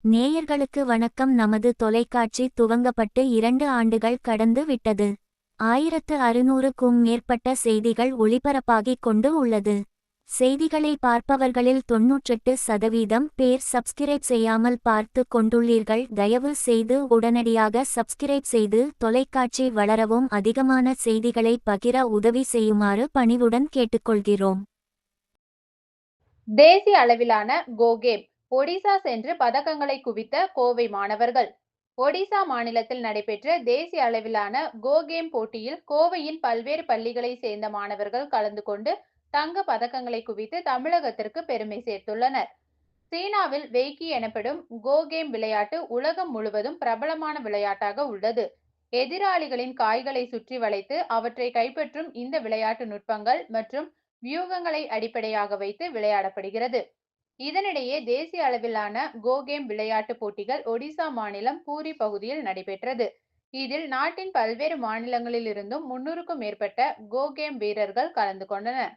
நேயர்களுக்கு வணக்கம். நமது தொலைக்காட்சி துவங்கப்பட்டு 2 ஆண்டுகள் கடந்து விட்டது. 1600க்கும் மேற்பட்ட செய்திகள் ஒளிபரப்பாகிக் கொண்டு உள்ளது. செய்திகளை பார்ப்பவர்களில் 98% பேர் சப்ஸ்கிரைப் செய்யாமல் பார்த்து கொண்டுள்ளீர்கள். தயவு செய்து உடனடியாக சப்ஸ்கிரைப் செய்து தொலைக்காட்சி வளரவும் அதிகமான செய்திகளை பகிர உதவி செய்யுமாறு பணிவுடன் கேட்டுக்கொள்கிறோம். தேசிய அளவிலான கோ கேம் ஒடிசா சென்று பதக்கங்களை குவித்த கோவை மாணவர்கள். ஒடிசா மாநிலத்தில் நடைபெற்ற தேசிய அளவிலான கோ கேம் போட்டியில் கோவையின் பல்வேறு பள்ளிகளை சேர்ந்த மாணவர்கள் கலந்து கொண்டு தங்க பதக்கங்களை குவித்து தமிழகத்திற்கு பெருமை சேர்த்துள்ளனர். சீனாவில் வெய்கி எனப்படும் கோ கேம் விளையாட்டு உலகம் முழுவதும் பிரபலமான விளையாட்டாக உள்ளது. எதிராளிகளின் காய்களை சுற்றி வளைத்து அவற்றை கைப்பற்றும் இந்த விளையாட்டு நுட்பங்கள் மற்றும் வியூகங்களை அடிப்படையாக வைத்து விளையாடப்படுகிறது. இதனிடையே தேசிய அளவிலான கோ கேம் விளையாட்டு போட்டிகள் ஒடிசா மாநிலம் பூரி பகுதியில் நடைபெற்றது. இதில் நாட்டின் பல்வேறு மாநிலங்களில் இருந்தும் 300க்கும் மேற்பட்ட கோ கேம் வீரர்கள் கலந்து கொண்டனர்.